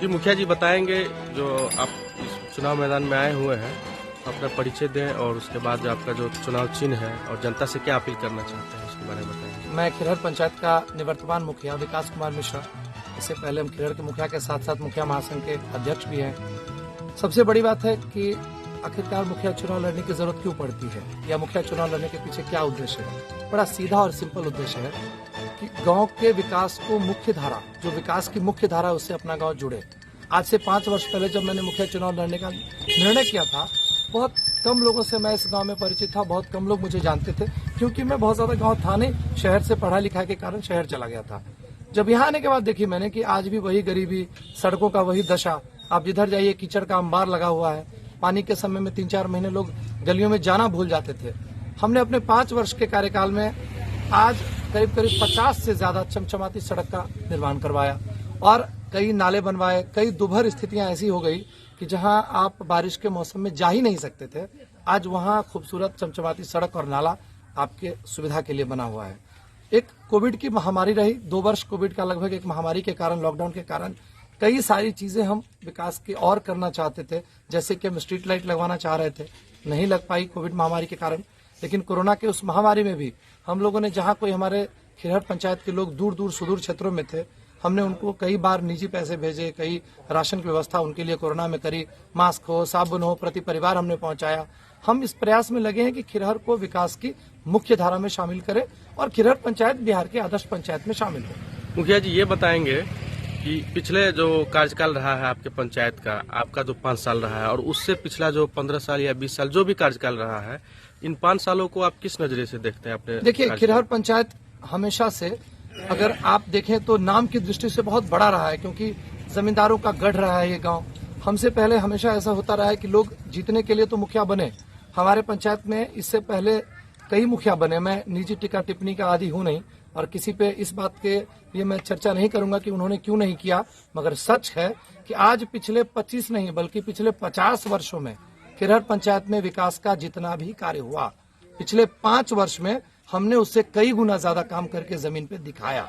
जी मुखिया जी बताएंगे, जो आप इस चुनाव मैदान में आए हुए हैं, अपना परिचय दें और उसके बाद जो आपका जो चुनाव चिन्ह है और जनता से क्या अपील करना चाहते हैं उसके बारे में बताएंगे। मैं खिरहर पंचायत का निवर्तमान मुखिया विकास कुमार मिश्रा। इससे पहले हम खिरहर के मुखिया के साथ साथ मुखिया महासंघ के अध्यक्ष भी हैं। सबसे बड़ी बात है कि आखिरकार मुखिया चुनाव लड़ने की जरूरत क्यों पड़ती है या मुखिया चुनाव लड़ने के पीछे क्या उद्देश्य है। बड़ा सीधा और सिंपल उद्देश्य है कि गांव के विकास को मुख्य धारा, जो विकास की मुख्य धारा है, उससे अपना गांव जुड़े। आज से 5 वर्ष पहले जब मैंने मुखिया चुनाव लड़ने का निर्णय किया था, बहुत कम लोगों से मैं इस गांव में परिचित था, बहुत कम लोग मुझे जानते थे, क्योंकि मैं बहुत ज्यादा गांव था नहीं, शहर से पढ़ा लिखा के कारण शहर चला गया था। जब यहाँ आने के बाद देखी मैंने कि आज भी वही गरीबी, सड़कों का वही दशा, आप जिधर जाइए कीचड़ का अंबार लगा हुआ है। पानी के समय में 3-4 महीने लोग गलियों में जाना भूल जाते थे। हमने अपने 5 वर्ष के कार्यकाल में आज करीब 50 से ज्यादा चमचमाती सड़क का निर्माण करवाया और कई नाले बनवाए। कई दुभर स्थितियां ऐसी हो गई कि जहां आप बारिश के मौसम में जा ही नहीं सकते थे, आज वहां खूबसूरत चमचमाती सड़क और नाला आपके सुविधा के लिए बना हुआ है। एक कोविड की महामारी रही, 2 वर्ष कोविड का लगभग एक महामारी के कारण, लॉकडाउन के कारण कई सारी चीजें हम विकास की और करना चाहते थे, जैसे कि हम स्ट्रीट लाइट लगवाना चाह रहे थे, नहीं लग पाई कोविड महामारी के कारण। लेकिन कोरोना के उस महामारी में भी हम लोगों ने, जहां कोई हमारे खिरहर पंचायत के लोग दूर दूर सुदूर क्षेत्रों में थे, हमने उनको कई बार निजी पैसे भेजे, कई राशन की व्यवस्था उनके लिए कोरोना में करी, मास्क हो, साबुन हो, प्रति परिवार हमने पहुंचाया। हम इस प्रयास में लगे हैं कि खिरहर को विकास की मुख्य धारा में शामिल करें और खिरहर पंचायत बिहार के आदर्श पंचायत में शामिल हो। मुखिया जी ये बताएंगे कि पिछले जो कार्यकाल रहा है आपके पंचायत का, आपका जो 5 साल रहा है और उससे पिछला जो 15 साल या 20 साल जो भी कार्यकाल रहा है, इन 5 सालों को आप किस नजरिए से देखते हैं अपने? देखिए, खिरहर पंचायत हमेशा से, अगर आप देखें तो नाम की दृष्टि से बहुत बड़ा रहा है, क्योंकि जमींदारों का गढ़ रहा है ये गांव। हमसे पहले हमेशा ऐसा होता रहा है कि लोग जीतने के लिए तो मुखिया बने। हमारे पंचायत में इससे पहले कई मुखिया बने। मैं निजी टीका टिप्पणी का आदी हूं नहीं और किसी पे इस बात के लिए मैं चर्चा नहीं करूंगा कि उन्होंने क्यों नहीं किया, मगर सच है कि आज पिछले 25 नहीं बल्कि पिछले 50 वर्षों में खिरहर पंचायत में विकास का जितना भी कार्य हुआ, पिछले 5 वर्ष में हमने उससे कई गुना ज्यादा काम करके जमीन पे दिखाया।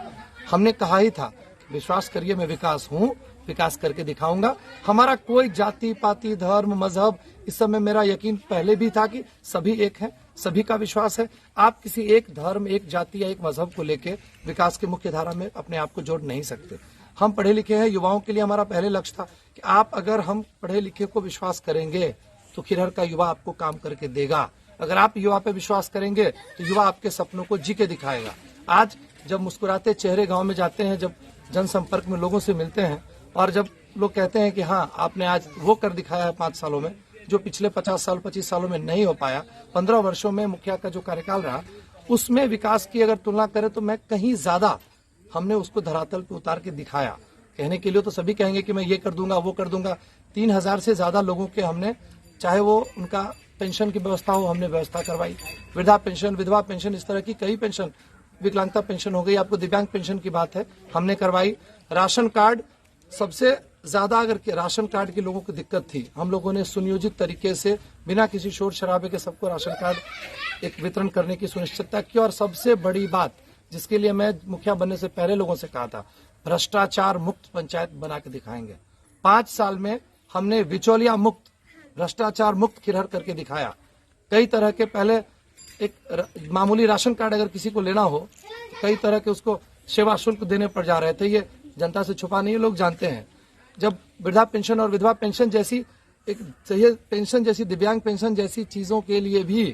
हमने कहा ही था, विश्वास करिए मैं विकास हूँ, विकास करके दिखाऊंगा। हमारा कोई जाति पाति धर्म मजहब, इस समय मेरा यकीन पहले भी था कि सभी एक हैं, सभी का विश्वास है। आप किसी एक धर्म, एक जाति या एक मजहब को लेके विकास की मुख्य धारा में अपने आप को जोड़ नहीं सकते। हम पढ़े लिखे हैं, युवाओं के लिए हमारा पहले लक्ष्य था कि आप अगर हम पढ़े लिखे को विश्वास करेंगे तो खिरहर का युवा आपको काम करके देगा। अगर आप युवा पे विश्वास करेंगे तो युवा आपके सपनों को जी के दिखाएगा। आज जब मुस्कुराते चेहरे गांव में जाते हैं, जब जनसंपर्क में लोगों से मिलते हैं और जब लोग कहते हैं कि हाँ आपने आज वो कर दिखाया है 5 सालों में जो पिछले 50 साल 25 सालों में नहीं हो पाया, 15 वर्षों में मुखिया का जो कार्यकाल रहा उसमें विकास की अगर तुलना करें तो मैं कहीं ज्यादा हमने उसको धरातल पे उतार के दिखाया। कहने के लिए तो सभी कहेंगे कि मैं ये कर दूंगा वो कर दूंगा। 3000 से ज्यादा लोगों के हमने, चाहे वो उनका पेंशन की व्यवस्था हो, हमने व्यवस्था करवाई। वृद्धा पेंशन, विधवा पेंशन, इस तरह की कई पेंशन, विकलांगता पेंशन हो गई, आपको दिव्यांग पेंशन की बात है, हमने करवाई। राशन कार्ड, सबसे ज्यादा अगर राशन कार्ड के लोगों को दिक्कत थी, हम लोगों ने सुनियोजित तरीके से बिना किसी शोर शराबे के सबको राशन कार्ड एक वितरण करने की सुनिश्चितता की। और सबसे बड़ी बात जिसके लिए मैं मुखिया बनने से पहले लोगों से कहा था, भ्रष्टाचार मुक्त पंचायत बना के दिखाएंगे। 5 साल में हमने बिचौलिया मुक्त, भ्रष्टाचार मुक्त खिरहर करके दिखाया। कई तरह के, पहले एक मामूली राशन कार्ड अगर किसी को लेना हो, कई तरह के उसको सेवा शुल्क देने पड़ जा रहे थे। ये जनता से छुपा नहीं है, लोग जानते हैं। जब वृद्धा पेंशन और विधवा पेंशन जैसी, एक सही पेंशन जैसी, दिव्यांग पेंशन जैसी चीजों के लिए भी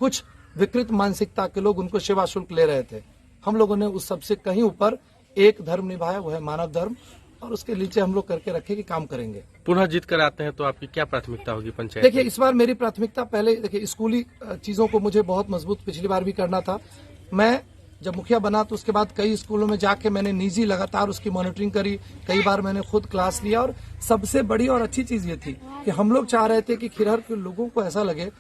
कुछ विकृत मानसिकता के लोग उनको सेवा शुल्क ले रहे थे, हम लोगों ने उस सबसे कहीं ऊपर एक धर्म निभाया, वो है मानव धर्म, और उसके नीचे हम लोग करके रखे कि काम करेंगे। पुनः जीत कर आते हैं तो आपकी क्या प्राथमिकता होगी पंचायत? देखिए, इस बार मेरी प्राथमिकता, पहले देखिए स्कूली चीजों को मुझे बहुत मजबूत पिछली बार भी करना था। मैं जब मुखिया बना तो उसके बाद कई स्कूलों में जाके मैंने निजी लगातार उसकी मॉनिटरिंग करी, कई बार मैंने खुद क्लास लिया। और सबसे बड़ी और अच्छी चीज ये थी कि हम लोग चाह रहे थे कि खिरहर के लोगों को ऐसा लगे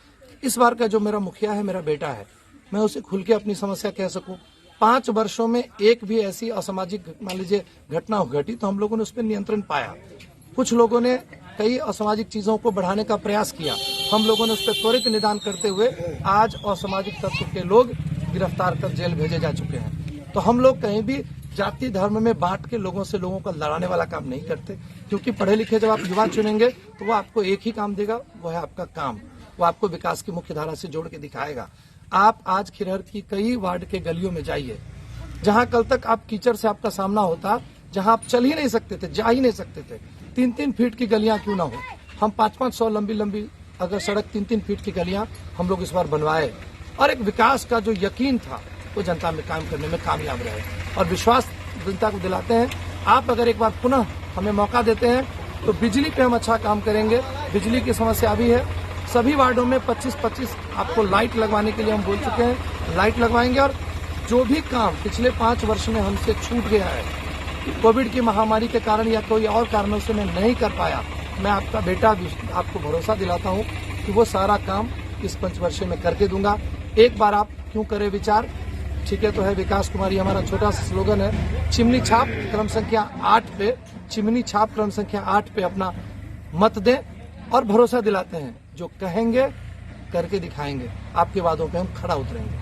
इस बार का जो मेरा मुखिया है मेरा बेटा है, मैं उसे खुल के अपनी समस्या कह सकूं। 5 वर्षों में एक भी ऐसी असामाजिक, मान लीजिए, घटना घटी तो हम लोगों ने उस पर नियंत्रण पाया। कुछ लोगों ने कई असामाजिक चीजों को बढ़ाने का प्रयास किया, हम लोगों ने उस पर त्वरित निदान करते हुए आज असामाजिक तत्व के लोग गिरफ्तार कर जेल भेजे जा चुके हैं। तो हम लोग कहीं भी जाति धर्म में बांट के लोगों को लड़ाने वाला काम नहीं करते, क्योंकि पढ़े लिखे जब आप युवा चुनेंगे तो वो आपको एक ही काम देगा, वो है आपका काम। वो आपको विकास की मुख्य धारा से जोड़ के दिखाएगा। आप आज खिरहर की कई वार्ड के गलियों में जाइए, जहां कल तक आप कीचड़ से आपका सामना होता, जहां आप चल ही नहीं सकते थे, जा ही नहीं सकते थे, 3-3 फीट की गलियां क्यों ना हो, हम 500-500 लंबी अगर सड़क 3-3 फीट की गलियां हम लोग इस बार बनवाए, और एक विकास का जो यकीन था वो जनता में काम करने में कामयाब रहे, और विश्वास जनता को दिलाते हैं। आप अगर एक बार पुनः हमें मौका देते हैं तो बिजली पे हम अच्छा काम करेंगे। बिजली की समस्या भी है, सभी वार्डों में 25-25 आपको लाइट लगवाने के लिए हम बोल चुके हैं, लाइट लगवाएंगे। और जो भी काम पिछले 5 वर्ष में हमसे छूट गया है, कोविड की महामारी के कारण या कोई और कारणों से मैं नहीं कर पाया, मैं आपका बेटा भी आपको भरोसा दिलाता हूं कि वो सारा काम इस पंचवर्षीय में करके दूंगा। एक बार आप क्यों करें विचार, ठीक है तो है विकास कुमारी हमारा छोटा सा स्लोगन है। चिमनी छाप क्रम संख्या 8 पे, चिमनी छाप क्रम संख्या 8 पे अपना मत दें, और भरोसा दिलाते हैं जो कहेंगे करके दिखाएंगे, आपके वादों पे हम खड़ा उतरेंगे।